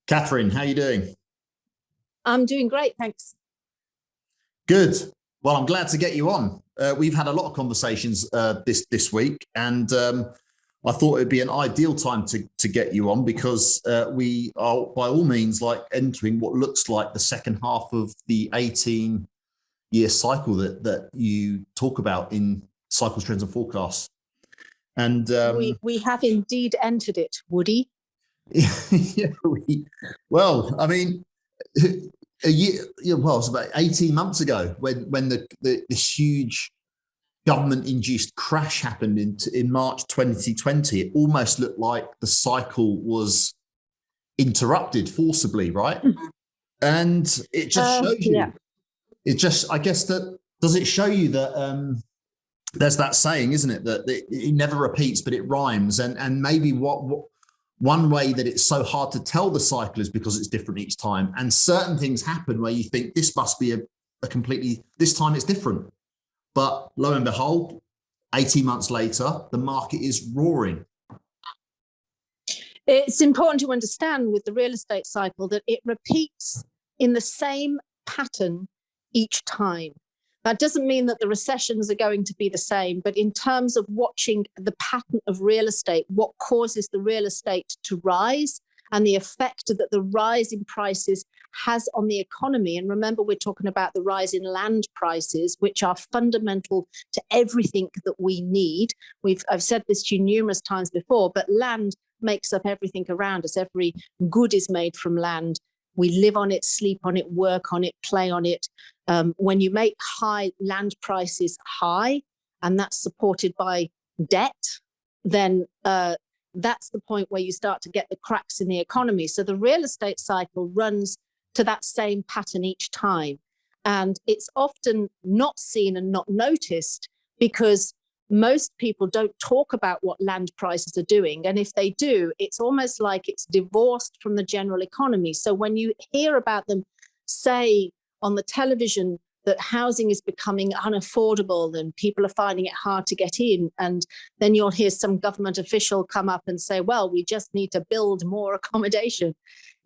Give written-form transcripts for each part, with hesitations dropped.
Catherine, how you doing? I'm doing great, thanks. Good. Well, I'm glad to get you on. We've had a lot of conversations this week, and I thought it'd be an ideal time to get you on because we are, by all means, like entering what looks like the second half of the 18-year cycle that you talk about in Cycles, Trends, and Forecasts. And we have indeed entered it, Woody. Yeah, well, I mean, a year, well, it was about 18 months ago when this huge government-induced crash happened in March 2020. It almost looked like the cycle was interrupted forcibly, right? And it just shows you. Yeah. It just, I guess that, does it show you that there's that saying, isn't it, that it never repeats, but it rhymes, and maybe what one way that it's so hard to tell the cycle is because it's different each time. And certain things happen where you think this must be a completely, this time it's different. But lo and behold, 18 months later, the market is roaring. It's important to understand with the real estate cycle that it repeats in the same pattern each time. That doesn't mean that the recessions are going to be the same, but in terms of watching the pattern of real estate, what causes the real estate to rise and the effect that the rise in prices has on the economy. And remember, we're talking about the rise in land prices, which are fundamental to everything that we need. I've said this to you numerous times before, but land makes up everything around us. Every good is made from land. We live on it, sleep on it, work on it, play on it. When you make high land prices high, and that's supported by debt, then that's the point where you start to get the cracks in the economy. So the real estate cycle runs to that same pattern each time. And it's often not seen and not noticed because most people don't talk about what land prices are doing. And if they do, it's almost like it's divorced from the general economy. So when you hear about them say on the television that housing is becoming unaffordable and people are finding it hard to get in, and then you'll hear some government official come up and say, well, we just need to build more accommodation.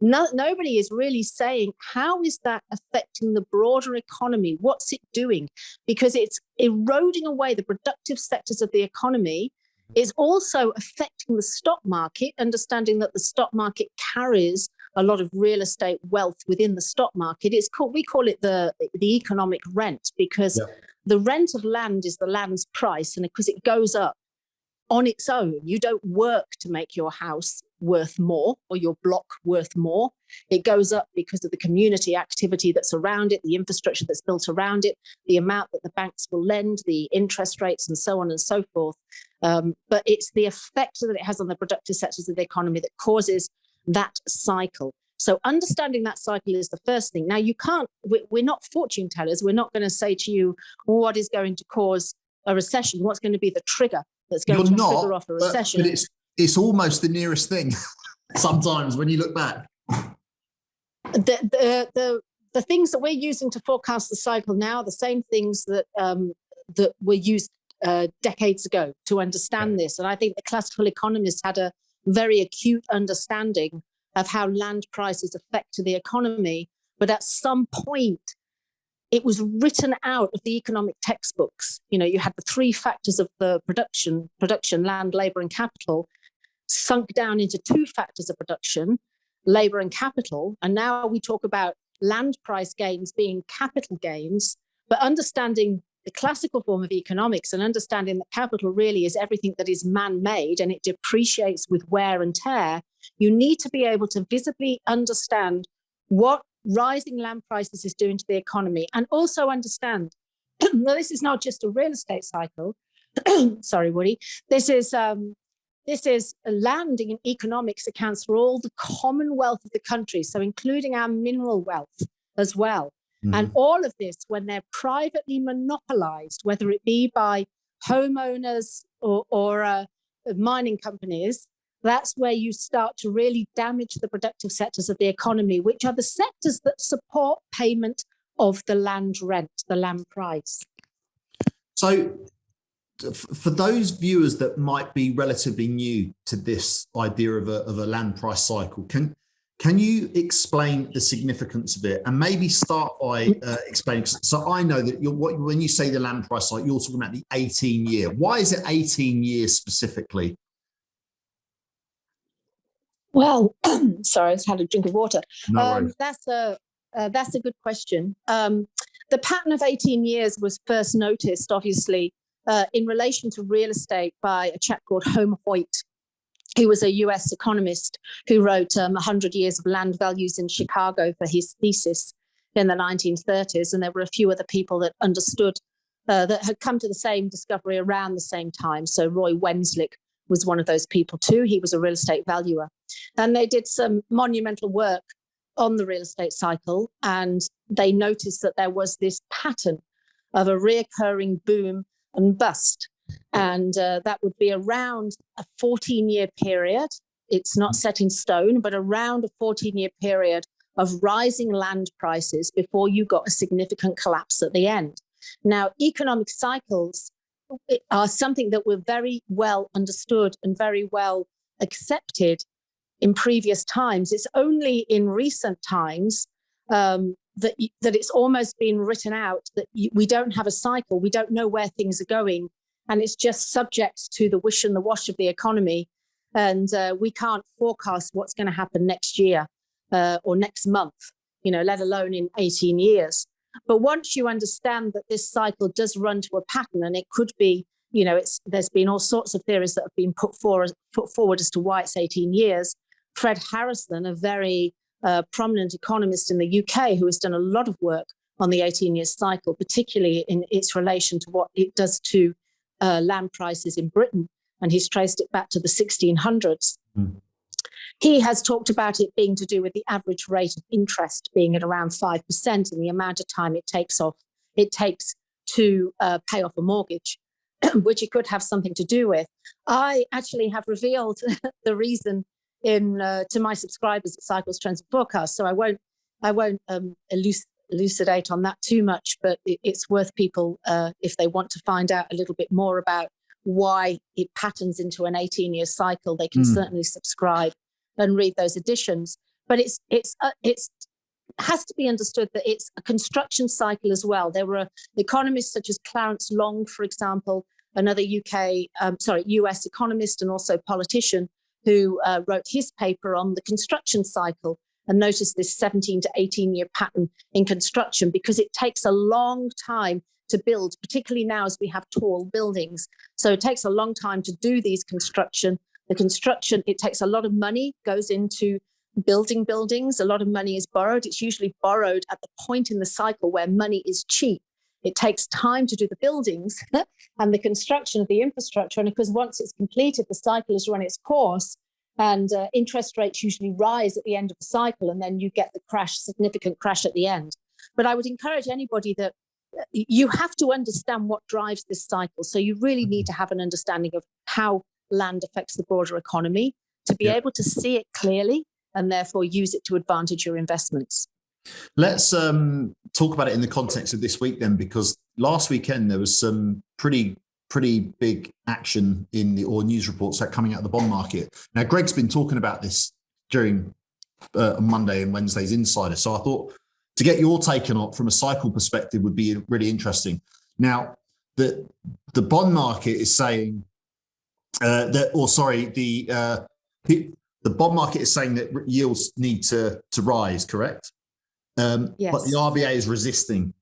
Nobody is really saying, how is that affecting the broader economy? What's it doing? Because it's eroding away the productive sectors of the economy. Is also affecting the stock market, understanding that the stock market carries a lot of real estate wealth within the stock market. We call it the economic rent, because the rent of land is the land's price, and because it goes up on its own. You don't work to make your house worth more or your block worth more. It goes up because of the community activity that's around it, the infrastructure that's built around it, the amount that the banks will lend, the interest rates, and so on and so forth. But it's the effect that it has on the productive sectors of the economy that causes that cycle. So understanding that cycle is the first thing. Now, we're not fortune tellers. We're not going to say to you what is going to cause a recession, what's going to be the trigger that's going to trigger off a recession. But it's almost the nearest thing sometimes when you look back. The things that we're using to forecast the cycle now, the same things that were used decades ago to understand this. And I think the classical economists had a very acute understanding of how land prices affect the economy. But at some point, it was written out of the economic textbooks. You know, you had the three factors of the production, land, labor, and capital, sunk down into two factors of production, labor and capital. And now we talk about land price gains being capital gains, but understanding the classical form of economics and understanding that capital really is everything that is man-made and it depreciates with wear and tear, you need to be able to visibly understand what rising land prices is doing to the economy, and also understand that this is not just a real estate cycle. Sorry, Woody. This is land in economics accounts for all the common wealth of the country, so including our mineral wealth as well. And all of this, when they're privately monopolized, whether it be by homeowners or mining companies, that's where you start to really damage the productive sectors of the economy, which are the sectors that support payment of the land rent, the land price. So for those viewers that might be relatively new to this idea of a land price cycle, can Can you explain the significance of it, and maybe start by explaining? So I know that when you say the land price cycle, you're talking about the 18-year. Why is it 18 years specifically? Well, sorry, I just had a drink of water. No That's a good question. The pattern of 18 years was first noticed, obviously, in relation to real estate by a chap called Homer Hoyt. He was a US economist who wrote 100 Years of Land Values in Chicago for his thesis in the 1930s. And there were a few other people that understood, that had come to the same discovery around the same time. So Roy Wenslick was one of those people too. He was a real estate valuer. And they did some monumental work on the real estate cycle. And they noticed that there was this pattern of a reoccurring boom and bust. And that would be around a 14-year period. It's not set in stone, but around a 14-year period of rising land prices before you got a significant collapse at the end. Now, economic cycles are something that were very well understood and very well accepted in previous times. It's only in recent times that it's almost been written out that we don't have a cycle. We don't know where things are going. And it's just subject to the wish and the wash of the economy. And we can't forecast what's going to happen next year or next month, let alone in 18 years. But once you understand that this cycle does run to a pattern, and it could be, there's been all sorts of theories that have been put forward as to why it's 18 years. Fred Harrison, a very prominent economist in the UK, who has done a lot of work on the 18-year cycle, particularly in its relation to what it does to land prices in Britain, and he's traced it back to the 1600s. He has talked about it being to do with the average rate of interest being at around 5% and the amount of time it takes to pay off a mortgage, which it could have something to do with. I actually have revealed the reason to my subscribers at Cycles, Trends and Forecasts, so I won't elucidate on that too much, but it's worth people, if they want to find out a little bit more about why it patterns into an 18-year cycle, they can certainly subscribe and read those editions. But it has to be understood that it's a construction cycle as well. There were economists such as Clarence Long, for example, another US economist and also politician, who wrote his paper on the construction cycle and noticed this 17 to 18-year pattern in construction, because it takes a long time to build, particularly now as we have tall buildings. So it takes a long time to do these construction. The construction, it takes a lot of money, goes into building buildings. A lot of money is borrowed. It's usually borrowed at the point in the cycle where money is cheap. It takes time to do the buildings and the construction of the infrastructure. And because once it's completed, the cycle has run its course, and interest rates usually rise at the end of the cycle, and then you get the significant crash at the end. But I would encourage anybody that you have to understand what drives this cycle. So you really need to have an understanding of how land affects the broader economy to be able to see it clearly and therefore use it to advantage your investments. Let's talk about it in the context of this week then, because last weekend there was some pretty big action or news reports that coming out of the bond market. Now, Greg's been talking about this during Monday and Wednesday's Insider. So I thought to get your take on it from a cycle perspective would be really interesting. Now, the bond market is saying the bond market is saying that yields need to rise, correct? Yes. But the RBA is resisting.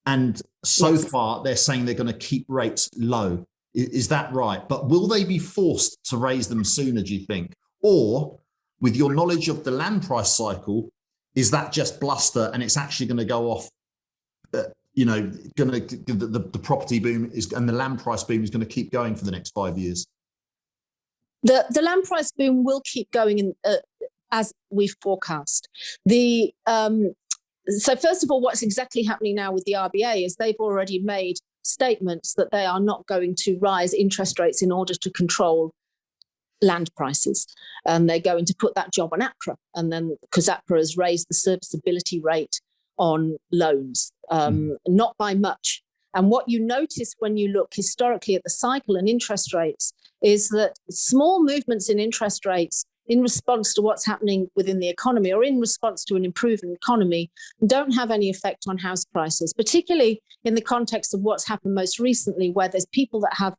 And so far, they're saying they're going to keep rates low. Is that right? But will they be forced to raise them sooner, do you think? Or, with your knowledge of the land price cycle, is that just bluster and it's actually going to go off? The property boom and the land price boom is going to keep going for the next 5 years. The land price boom will keep going as we've forecast. So first of all, what's exactly happening now with the RBA is they've already made statements that they are not going to rise interest rates in order to control land prices. And they're going to put that job on APRA. And then because APRA has raised the serviceability rate on loans, not by much. And what you notice when you look historically at the cycle and interest rates is that small movements in interest rates in response to what's happening within the economy or in response to an improving economy, don't have any effect on house prices, particularly in the context of what's happened most recently, where there's people that have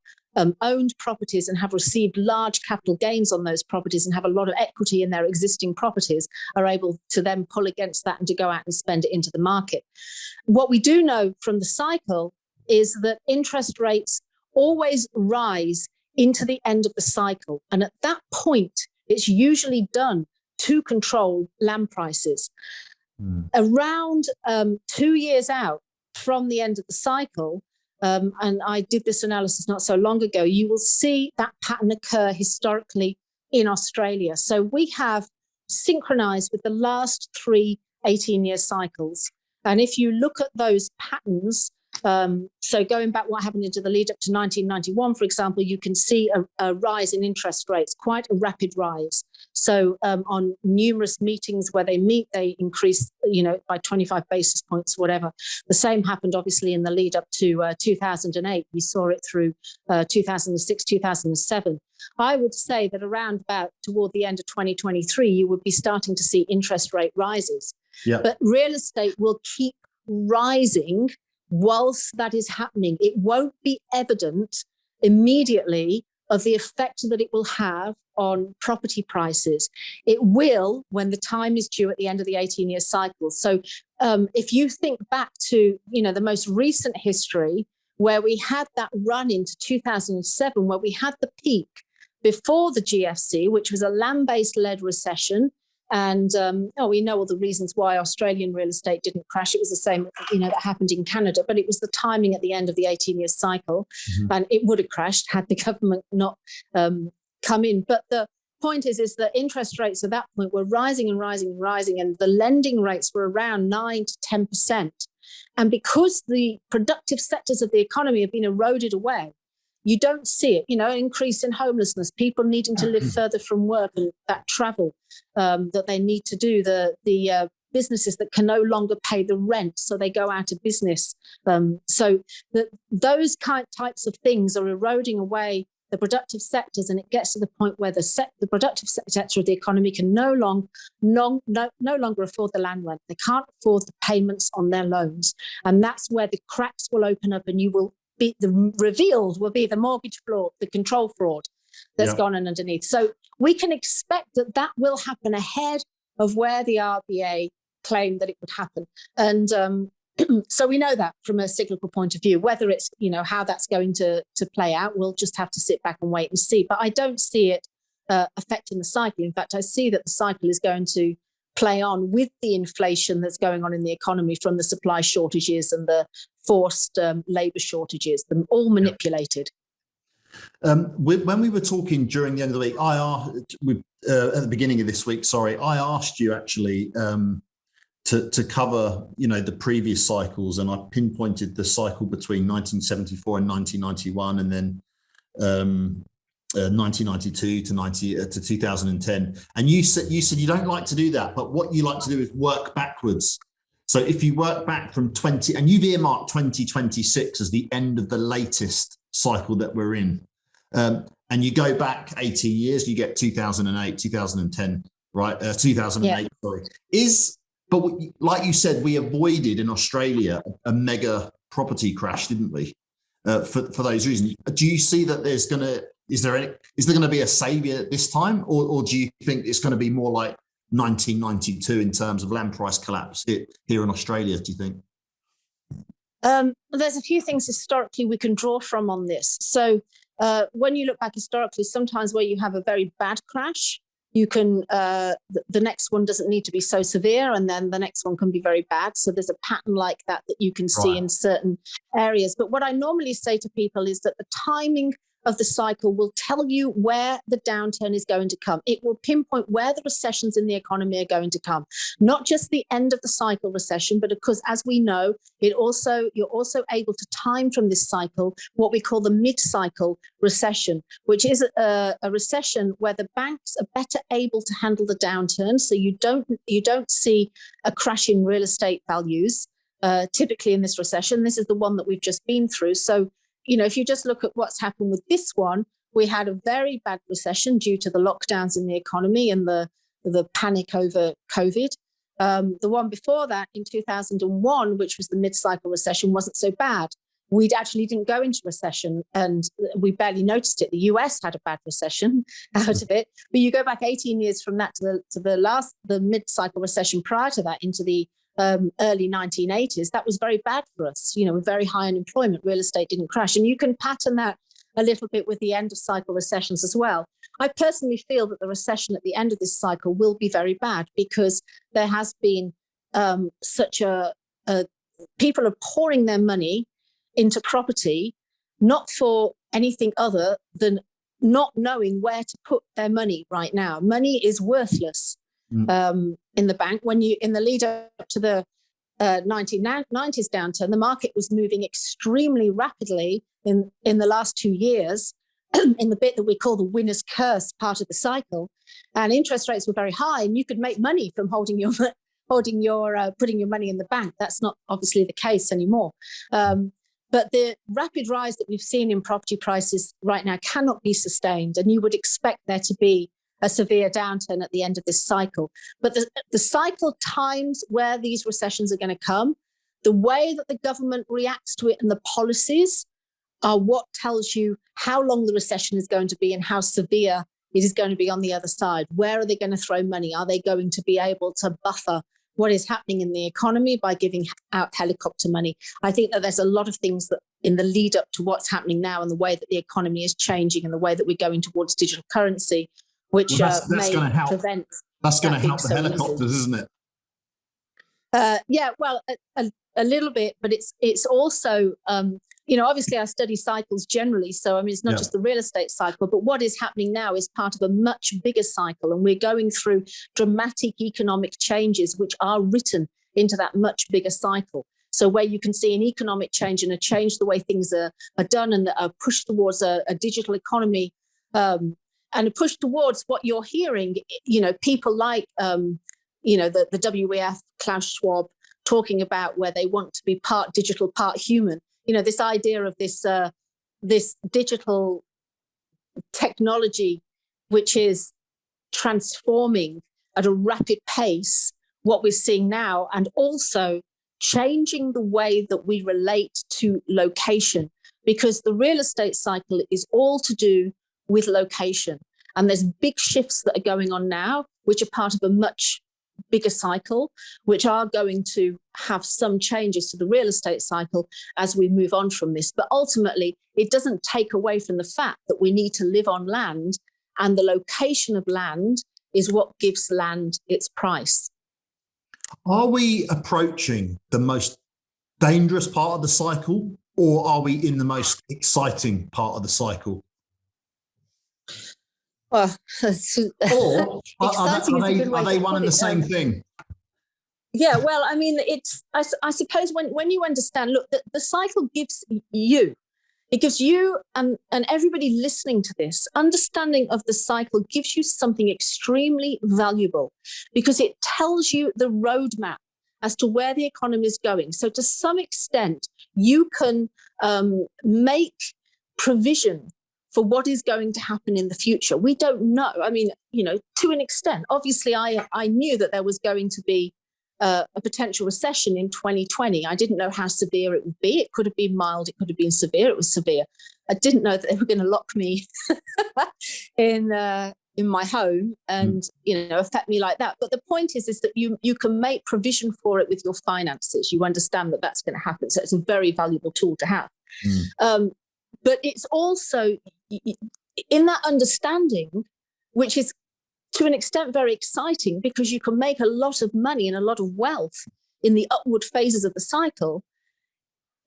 owned properties and have received large capital gains on those properties and have a lot of equity in their existing properties, are able to then pull against that and to go out and spend it into the market. What we do know from the cycle is that interest rates always rise into the end of the cycle. And at that point, it's usually done to control land prices. Around 2 years out from the end of the cycle, and I did this analysis not so long ago, you will see that pattern occur historically in Australia. So we have synchronized with the last 3 18-year cycles. And if you look at those patterns, so going back what happened into the lead up to 1991, for example, you can see a rise in interest rates, quite a rapid rise. So on numerous meetings where they meet, they increase, by 25 basis points, whatever. The same happened obviously in the lead up to 2008. We saw it through 2006, 2007. I would say that around about toward the end of 2023, you would be starting to see interest rate rises. Yeah. But real estate will keep rising whilst that is happening. It won't be evident immediately of the effect that it will have on property prices. It will when the time is due at the end of the 18-year cycle. So if you think back to, the most recent history where we had that run into 2007, where we had the peak before the GFC, which was a land-based led recession. And we know all the reasons why Australian real estate didn't crash. It was the same, that happened in Canada, but it was the timing at the end of the 18-year cycle, and it would have crashed had the government not come in. But the point is that interest rates at that point were rising and rising and rising, and the lending rates were around 9 to 10%. And because the productive sectors of the economy have been eroded away, you don't see it, an increase in homelessness, people needing to live further from work, and that travel that they need to do, the businesses that can no longer pay the rent, so they go out of business. So those types of things are eroding away the productive sectors, and it gets to the point where the productive sector of the economy can no longer afford the land rent. They can't afford the payments on their loans, and that's where the cracks will open up, and you will be revealed will be the mortgage fraud, the control fraud that's gone on underneath. So we can expect that will happen ahead of where the RBA claimed that it would happen. And so we know that from a cyclical point of view. Whether it's, how that's going to play out, we'll just have to sit back and wait and see. But I don't see it affecting the cycle. In fact, I see that the cycle is going to play on with the inflation that's going on in the economy from the supply shortages and the forced labour shortages, them all manipulated. When we were talking during the end of the week, at the beginning of this week, I asked you actually to cover, the previous cycles, and I pinpointed the cycle between 1974 and 1991, and then 1992 to 2010. And you said you don't like to do that, but what you like to do is work backwards. So if you work back from 20, and you've earmarked 2026 as the end of the latest cycle that we're in, and you go back 18 years, you get 2008, 2010, right? 2008, sorry. But like you said, we avoided in Australia a mega property crash, didn't we? For those reasons. Do you see that is there going to be a savior this time, or do you think it's going to be more like 1992 in terms of land price collapse here in Australia, do you think? There's a few things historically we can draw from on this. So when you look back historically, sometimes where you have a very bad crash, you can the next one doesn't need to be so severe, and then the next one can be very bad. So there's a pattern like that you can see in certain areas. But what I normally say to people is that the timing of the cycle will tell you where the downturn is going to come. It will pinpoint where the recessions in the economy are going to come, not just the end of the cycle recession, but because, as we know, you're also able to time from this cycle what we call the mid-cycle recession, which is a recession where the banks are better able to handle the downturn. So you don't see a crash in real estate values typically in this recession. This is the one that we've just been through. So if you just look at what's happened with this one, we had a very bad recession due to the lockdowns in the economy and the panic over COVID. The one before that in 2001, which was the mid-cycle recession, wasn't so bad. We actually didn't go into recession and we barely noticed it. The US had a bad recession out of it. But you go back 18 years from that to the mid-cycle recession prior to that into the early 1980s, that was very bad for us, with very high unemployment. Real estate didn't crash. And you can pattern that a little bit with the end of cycle recessions as well. I personally feel that the recession at the end of this cycle will be very bad because there has been people are pouring their money into property, not for anything other than not knowing where to put their money right now. Money is worthless in the bank. In the lead up to the 1990s downturn, the market was moving extremely rapidly in the last 2 years in the bit that we call the winner's curse part of the cycle, and interest rates were very high, and you could make money from putting your money in the bank. That's not obviously the case anymore. But the rapid rise that we've seen in property prices right now cannot be sustained, and you would expect there to be a severe downturn at the end of this cycle. But the cycle times where these recessions are going to come, the way that the government reacts to it and the policies are what tells you how long the recession is going to be and how severe it is going to be on the other side. Where are they going to throw money? Are they going to be able to buffer what is happening in the economy by giving out helicopter money? I think that there's a lot of things that in the lead up to what's happening now and the way that the economy is changing and the way that we're going towards digital currency, which that's may going to help. prevent. That's going to help the so helicopters, isn't it? Yeah, well, a little bit, but it's also, obviously I study cycles generally. So, I mean, it's not just the real estate cycle, but what is happening now is part of a much bigger cycle. And we're going through dramatic economic changes, which are written into that much bigger cycle. So where you can see an economic change and a change the way things are done and are pushed towards a digital economy, and a push towards what you're hearing, people like, the WEF, Klaus Schwab, talking about where they want to be part digital, part human. This idea of this digital technology, which is transforming at a rapid pace what we're seeing now, and also changing the way that we relate to location, because the real estate cycle is all to do with location. And there's big shifts that are going on now, which are part of a much bigger cycle, which are going to have some changes to the real estate cycle as we move on from this. But ultimately, it doesn't take away from the fact that we need to live on land, and the location of land is what gives land its price. Are we approaching the most dangerous part of the cycle, or are we in the most exciting part of the cycle? Well, or are they one and the same thing? Yeah, well, I mean, I suppose when you understand, look, the cycle gives you, and everybody listening to this, understanding of the cycle gives you something extremely valuable, because it tells you the roadmap as to where the economy is going. So to some extent, you can make provision for what is going to happen in the future. We don't know. I mean, to an extent, obviously, I knew that there was going to be a potential recession in 2020. I didn't know how severe it would be. It could have been mild. It could have been severe. It was severe. I didn't know that they were going to lock me in my home and affect me like that. But the point is that you can make provision for it with your finances. You understand that that's going to happen. So it's a very valuable tool to have. But it's also in that understanding, which is to an extent very exciting, because you can make a lot of money and a lot of wealth in the upward phases of the cycle.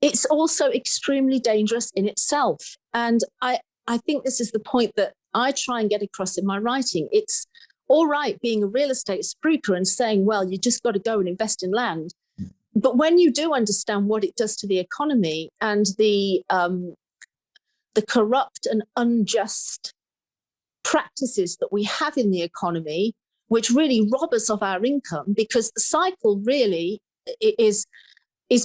It's also extremely dangerous in itself. And I think this is the point that I try and get across in my writing. It's all right being a real estate spruiker and saying, well, you just got to go and invest in land. But when you do understand what it does to the economy and the corrupt and unjust practices that we have in the economy, which really rob us of our income, because the cycle really is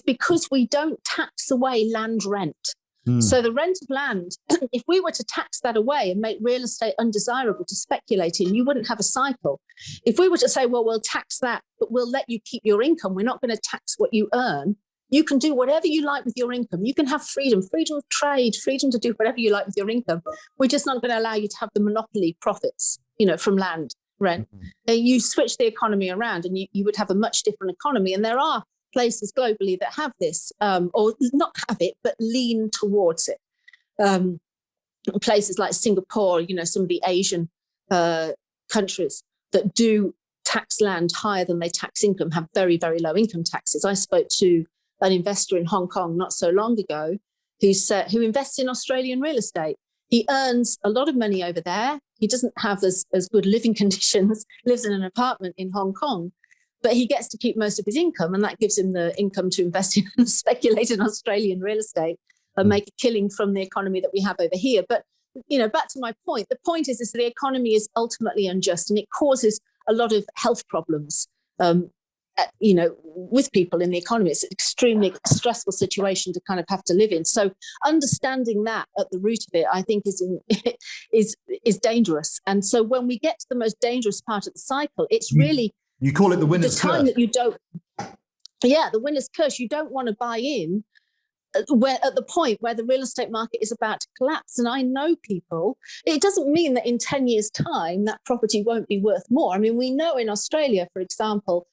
because we don't tax away land rent. So the rent of land, if we were to tax that away and make real estate undesirable to speculate in, you wouldn't have a cycle. If we were to say, well, we'll tax that, but we'll let you keep your income, we're not going to tax what you earn. You can do whatever you like with your income. You can have freedom of trade, freedom to do whatever you like with your income. We're just not going to allow you to have the monopoly profits, from land rent. You switch the economy around and you would have a much different economy. And there are places globally that have this, or not have it, but lean towards it. Places like Singapore, some of the Asian countries that do tax land higher than they tax income have very, very low income taxes. I spoke to an investor in Hong Kong not so long ago who invests in Australian real estate. He earns a lot of money over there. He doesn't have as good living conditions, lives in an apartment in Hong Kong, but he gets to keep most of his income, and that gives him the income to invest in and speculate in Australian real estate and make a killing from the economy that we have over here. But, back to my point, the point is that the economy is ultimately unjust and it causes a lot of health problems, with people in the economy. It's an extremely stressful situation to kind of have to live in. So understanding that at the root of it, I think is dangerous. And so when we get to the most dangerous part of the cycle, it's really... You call it the winner's curse. That you don't... Yeah, the winner's curse. You don't want to buy in where at the point where the real estate market is about to collapse. And I know people, it doesn't mean that in 10 years' time, that property won't be worth more. I mean, we know in Australia, for example,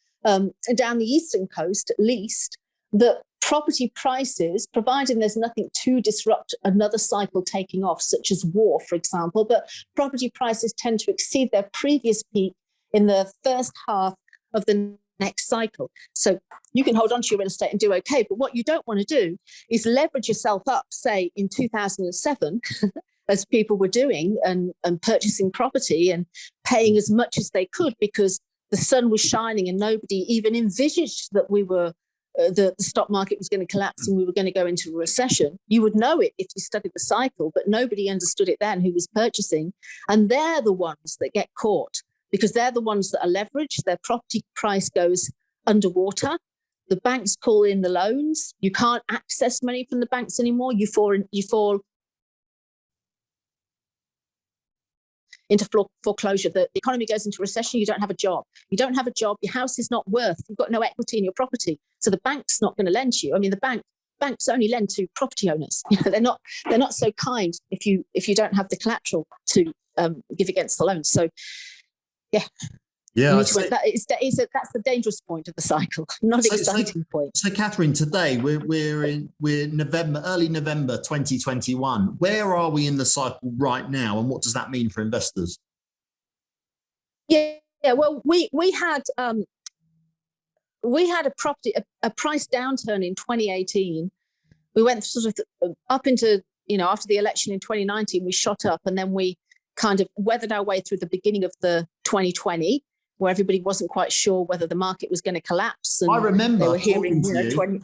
down the eastern coast, at least, that property prices, providing there's nothing to disrupt another cycle taking off, such as war, for example, but property prices tend to exceed their previous peak in the first half of the next cycle. So you can hold on to your real estate and do okay, but what you don't want to do is leverage yourself up, say in 2007, as people were doing, and purchasing property and paying as much as they could because the sun was shining and nobody even envisaged that we were the stock market was going to collapse and we were going to go into a recession. You would know it if you studied the cycle, but nobody understood it then who was purchasing. And they're the ones that get caught because they're the ones that are leveraged. Their property price goes underwater. The banks pull in the loans. You can't access money from the banks anymore. You fall into foreclosure. The economy goes into recession. You don't have a job. You don't have a job. Your house is not worth. You've got no equity in your property. So the bank's not going to lend you. I mean, banks only lend to property owners. They're not so kind if you don't have the collateral to give against the loan. So yeah. That's the dangerous point of the cycle, not an exciting point. So, Catherine, today we're November, early November 2021. Where are we in the cycle right now, and what does that mean for investors? Yeah. Well, we had a price downturn in 2018. We went sort of up into after the election in 2019, we shot up, and then we kind of weathered our way through the beginning of the 2020. Where everybody wasn't quite sure whether the market was going to collapse. And I remember they were hearing,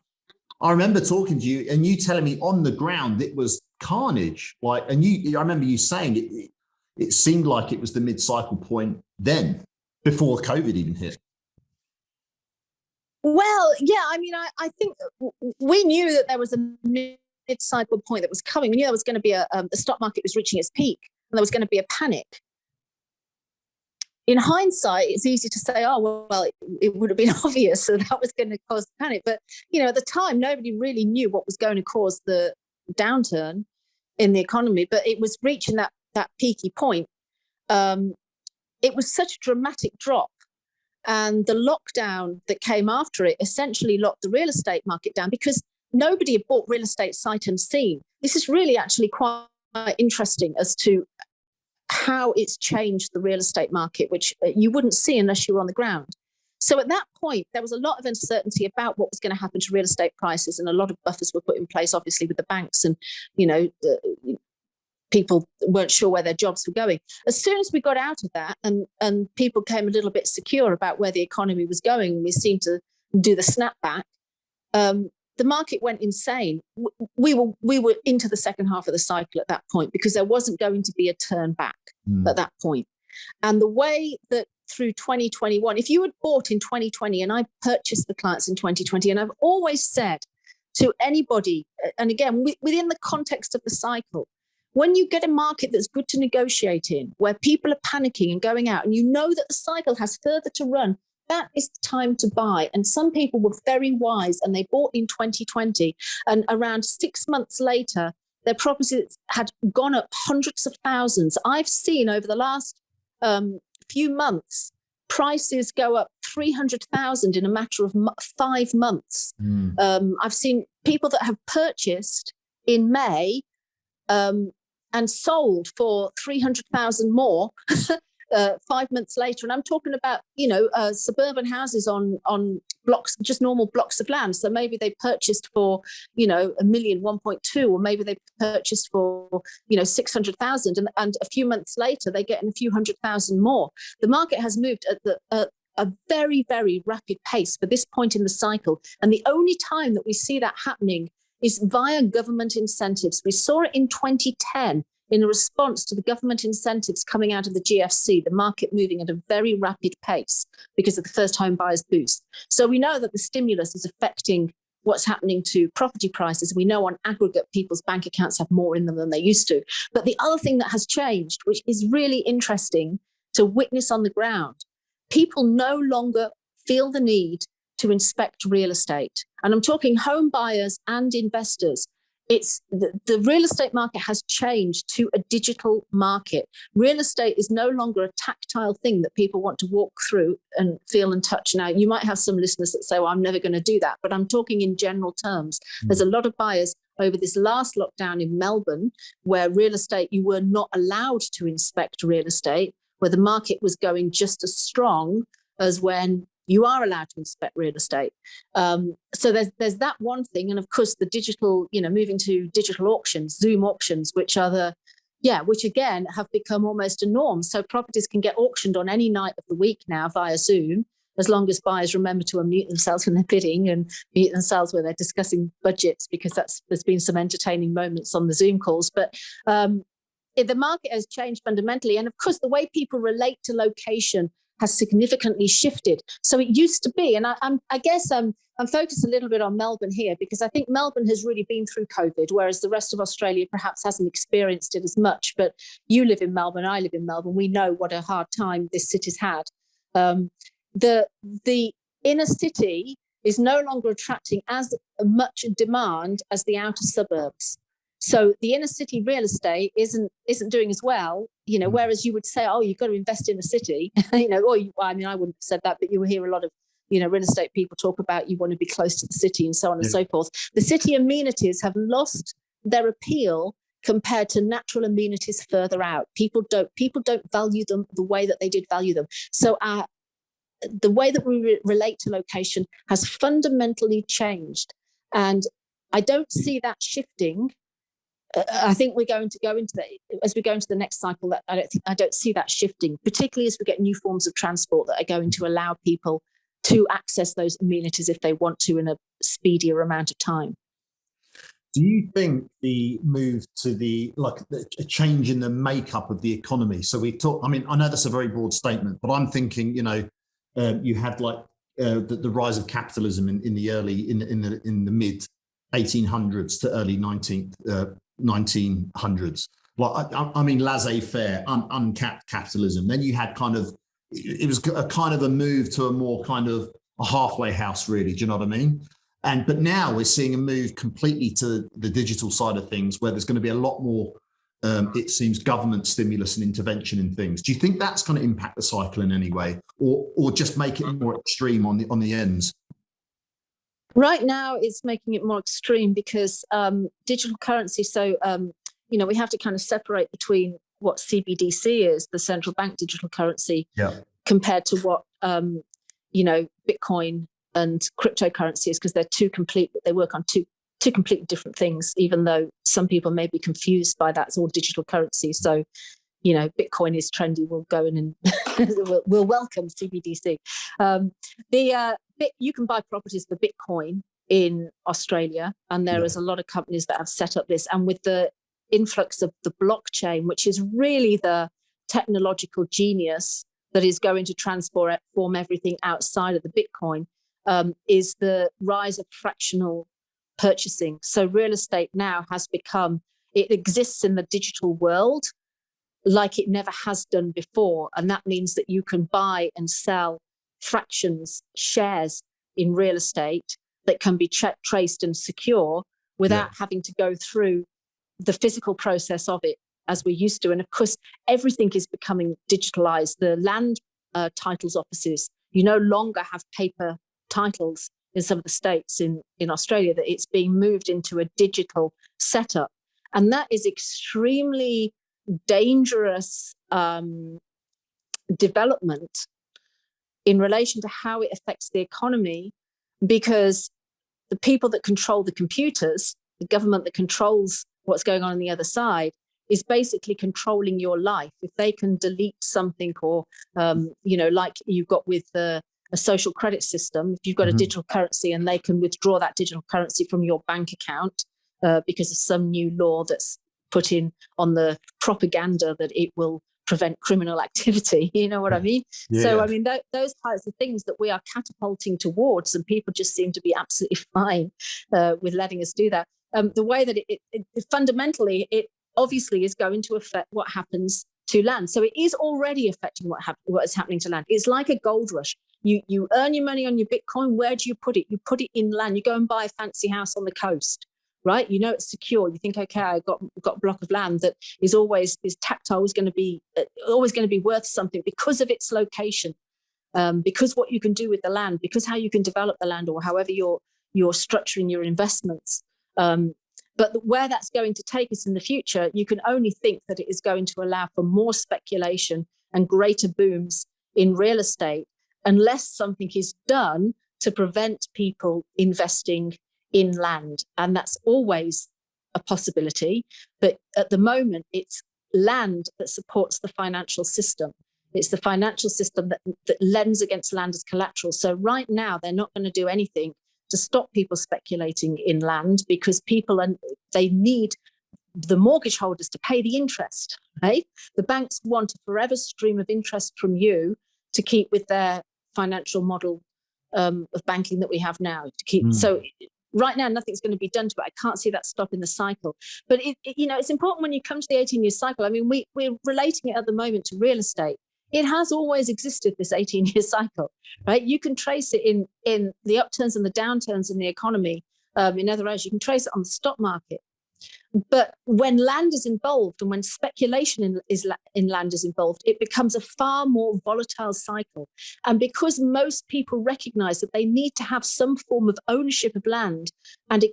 I remember talking to you and you telling me on the ground it was carnage. I remember you saying it seemed like it was the mid-cycle point then, before COVID even hit. Well, yeah, I mean, I think we knew that there was a mid-cycle point that was coming. We knew there was going to be the stock market was reaching its peak and there was going to be a panic. In hindsight, it's easy to say, oh, well, it would have been obvious that that was going to cause panic. But, at the time, nobody really knew what was going to cause the downturn in the economy. But it was reaching that peaky point. It was such a dramatic drop. And the lockdown that came after it essentially locked the real estate market down because nobody had bought real estate sight unseen. This is really actually quite interesting as to how it's changed the real estate market, which you wouldn't see unless you were on the ground. So at that point, there was a lot of uncertainty about what was going to happen to real estate prices, and a lot of buffers were put in place, obviously, with the banks, and people weren't sure where their jobs were going. As soon as we got out of that, and people came a little bit secure about where the economy was going, and we seemed to do the snapback, the market went insane. We were into the second half of the cycle at that point because there wasn't going to be a turn back at that point. And the way that through 2021, if you had bought in 2020, and I purchased the clients in 2020, and I've always said to anybody. And again, within the context of the cycle, when you get a market that's good to negotiate in, where people are panicking and going out, and you know that the cycle has further to run, that is the time to buy. And some people were very wise and they bought in 2020. And around 6 months later, their properties had gone up hundreds of thousands. I've seen over the last few months, prices go up 300,000 in a matter of 5 months. I've seen people that have purchased in May and sold for 300,000 more 5 months later. And I'm talking about, suburban houses on blocks, just normal blocks of land. So maybe they purchased for, $1 million, 1.2, or maybe they purchased for, 600,000. And a few months later, they get in a few 100,000 more. The market has moved at a very, very rapid pace for this point in the cycle. And the only time that we see that happening is via government incentives. We saw it in 2010 in response to the government incentives coming out of the GFC, the market moving at a very rapid pace because of the first home buyers boost. So we know that the stimulus is affecting what's happening to property prices. We know on aggregate, people's bank accounts have more in them than they used to. But the other thing that has changed, which is really interesting to witness on the ground, people no longer feel the need to inspect real estate. And I'm talking home buyers and investors. It's the real estate market has changed to a digital market. Real estate is no longer a tactile thing that people want to walk through and feel and touch. Now, you might have some listeners that say, well, I'm never going to do that, but I'm talking in general terms. There's a lot of buyers over this last lockdown in Melbourne, where real estate, you were not allowed to inspect real estate, where the market was going just as strong as when you are allowed to inspect real estate. So there's that one thing. And of course, the digital, moving to digital auctions, Zoom auctions, which again have become almost a norm. So properties can get auctioned on any night of the week now via Zoom, as long as buyers remember to unmute themselves when they're bidding and mute themselves when they're discussing budgets, because there's been some entertaining moments on the Zoom calls. But the market has changed fundamentally. And of course, the way people relate to location has significantly shifted. So it used to be, and I guess I'm focused a little bit on Melbourne here, because I think Melbourne has really been through COVID, whereas the rest of Australia perhaps hasn't experienced it as much. But you live in Melbourne, I live in Melbourne. We know what a hard time this city's had. The inner city is no longer attracting as much demand as the outer suburbs. So the inner city real estate isn't doing as well, whereas you would say, oh, you've got to invest in the city, I wouldn't have said that, but you will hear a lot of, real estate people talk about you want to be close to the city and so on and so forth. The city amenities have lost their appeal compared to natural amenities further out. People don't value them the way that they did value them. So the way that we relate to location has fundamentally changed. And I don't see that shifting. I think we're going to go into as we go into the next cycle. That I don't see that shifting, particularly as we get new forms of transport that are going to allow people to access those amenities if they want to in a speedier amount of time. Do you think the move to a change in the makeup of the economy? So we talk. I mean, I know that's a very broad statement, but I'm thinking, you had the rise of capitalism in the mid 1800s to early 1900s. I mean, laissez-faire, uncapped capitalism. Then you had it was a kind of a move to a more kind of a halfway house, really. Do you know what I mean? But now we're seeing a move completely to the digital side of things, where there's going to be a lot more, it seems, government stimulus and intervention in things. Do you think that's going to impact the cycle in any way, or just make it more extreme on the ends? Right now, it's making it more extreme because digital currency. So, we have to kind of separate between what CBDC is, the central bank digital currency, compared to what, Bitcoin and cryptocurrency is, because they work on two completely different things, even though some people may be confused by that. It's all digital currency. So, Bitcoin is trendy. We'll go in and we'll welcome CBDC. You can buy properties for Bitcoin in Australia, and there is a lot of companies that have set up this. And with the influx of the blockchain, which is really the technological genius that is going to transform everything outside of the Bitcoin, is the rise of fractional purchasing. So real estate now has become, it exists in the digital world like it never has done before. And that means that you can buy and sell fractions, shares in real estate that can be checked, traced and secure without having to go through the physical process of it as we used to. And of course, everything is becoming digitalized. The land titles offices, you no longer have paper titles in some of the states in Australia, that it's being moved into a digital setup. And that is extremely dangerous development in relation to how it affects the economy, because the people that control the computers, the government that controls what's going on the other side, is basically controlling your life. If they can delete something, or like you've got with a social credit system, if you've got a digital currency and they can withdraw that digital currency from your bank account because of some new law that's put in on the propaganda that it will prevent criminal activity, you know what I mean? So I mean, those types of things that we are catapulting towards, and people just seem to be absolutely fine with letting us do that. The way that it fundamentally, it obviously is going to affect what happens to land. So it is already affecting what is happening to land. It's like a gold rush. You earn your money on your Bitcoin. Where do you put it? You put it in land. You go and buy a fancy house on the coast, right? You know it's secure. You think, okay, I got a block of land that is tactile, always going to be worth something because of its location, because what you can do with the land, because how you can develop the land, or however you're structuring your investments. But where that's going to take us in the future, you can only think that it is going to allow for more speculation and greater booms in real estate, unless something is done to prevent people investing in land. And that's always a possibility. But at the moment, it's land that supports the financial system. It's the financial system that lends against land as collateral. So right now, they're not going to do anything to stop people speculating in land, because they need the mortgage holders to pay the interest, right? The banks want a forever stream of interest from you to keep with their financial model of banking that we have now. So right now, nothing's going to be done to it. I can't see that stopping the cycle. But it's important when you come to the 18-year cycle. I mean, we're relating it at the moment to real estate. It has always existed, this 18-year cycle, right? You can trace it in the upturns and the downturns in the economy. In other words, you can trace it on the stock market. But when land is involved, and when speculation in land is involved, it becomes a far more volatile cycle. And because most people recognize that they need to have some form of ownership of land, and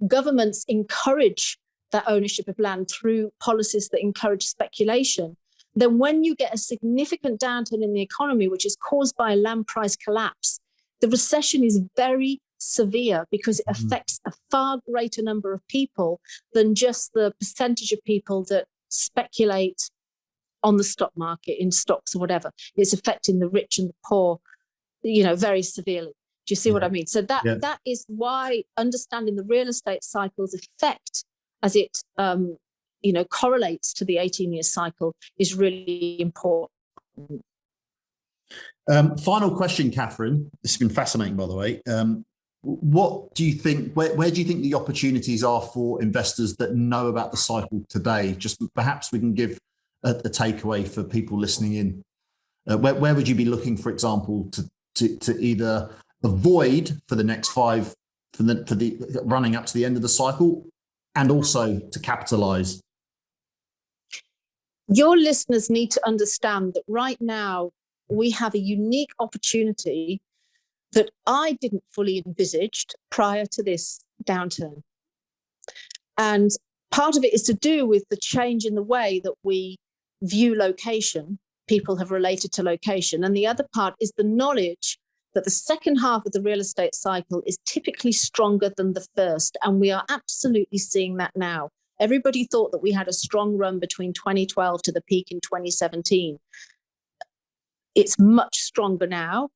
governments encourage that ownership of land through policies that encourage speculation, then when you get a significant downturn in the economy, which is caused by a land price collapse, the recession is very severe, because it affects a far greater number of people than just the percentage of people that speculate on the stock market, in stocks or whatever. It's affecting the rich and the poor, very severely. Do you see what I mean? So that is why understanding the real estate cycle's effect as it correlates to the 18-year cycle is really important. Final question, Catherine. This has been fascinating, by the way. What do you think, where do you think the opportunities are for investors that know about the cycle today? Just perhaps we can give a takeaway for people listening in. Where would you be looking, for example, to either avoid for the next for the running up to the end of the cycle, and also to capitalize? Your listeners need to understand that right now we have a unique opportunity that I didn't fully envisaged prior to this downturn. And part of it is to do with the change in the way that we view location. People have related to location. And the other part is the knowledge that the second half of the real estate cycle is typically stronger than the first. And we are absolutely seeing that now. Everybody thought that we had a strong run between 2012 to the peak in 2017. It's much stronger now.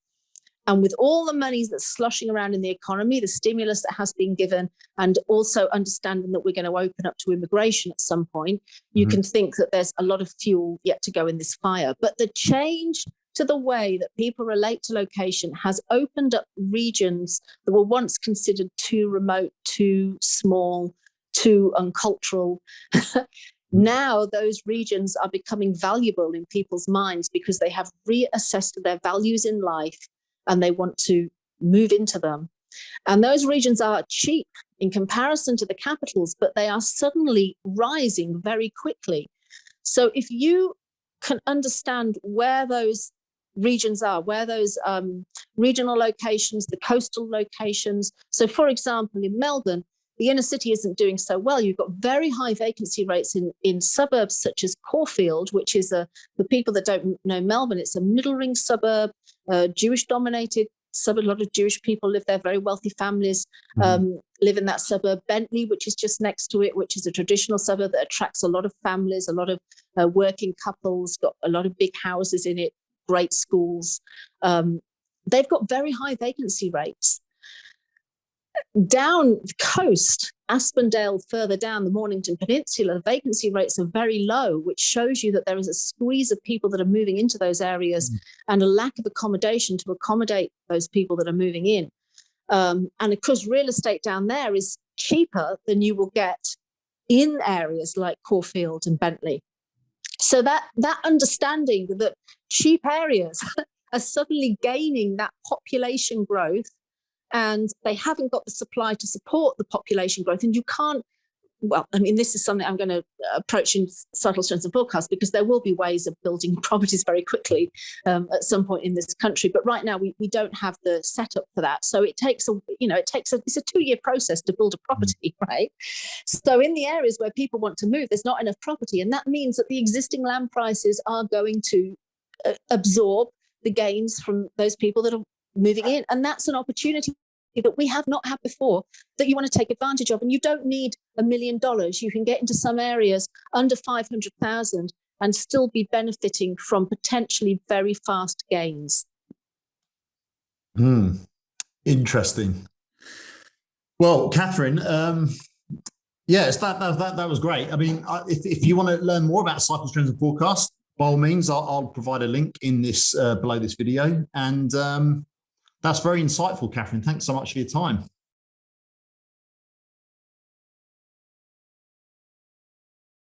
And with all the money that's sloshing around in the economy, the stimulus that has been given, and also understanding that we're going to open up to immigration at some point, you can think that there's a lot of fuel yet to go in this fire. But the change to the way that people relate to location has opened up regions that were once considered too remote, too small, too uncultural. Now those regions are becoming valuable in people's minds because they have reassessed their values in life and they want to move into them. And those regions are cheap in comparison to the capitals, but they are suddenly rising very quickly. So if you can understand where those regions are, where those regional locations, the coastal locations. So for example, in Melbourne, the inner city isn't doing so well. You've got very high vacancy rates in suburbs such as Caulfield, which is for people that don't know Melbourne, it's a middle ring suburb, Jewish dominated suburb. A lot of Jewish people live there, very wealthy families live in that suburb. Bentley, which is just next to it, which is a traditional suburb that attracts a lot of families, a lot of working couples, got a lot of big houses in it, great schools. They've got very high vacancy rates. Down the coast, Aspendale, further down the Mornington Peninsula, the vacancy rates are very low, which shows you that there is a squeeze of people that are moving into those areas and a lack of accommodation to accommodate those people that are moving in. And of course, real estate down there is cheaper than you will get in areas like Caulfield and Bentley. So that understanding that cheap areas are suddenly gaining that population growth, and they haven't got the supply to support the population growth. And you can't, well, I mean, this is something I'm going to approach in Subtle Strengths and Forecasts, because there will be ways of building properties very quickly at some point in this country. But right now, we don't have the setup for that. So it takes it's a 2-year process to build a property, right? So in the areas where people want to move, there's not enough property. And that means that the existing land prices are going to absorb the gains from those people that are moving in. And that's an opportunity that we have not had before that you want to take advantage of. And you don't need $1 million. You can get into some areas under 500,000 and still be benefiting from potentially very fast gains. Interesting. Well, Catherine, yes, that was great. I mean, if you want to learn more about cycles, trends, and forecasts, by all means, I'll provide a link in this below this video. And that's very insightful, Catherine. Thanks so much for your time.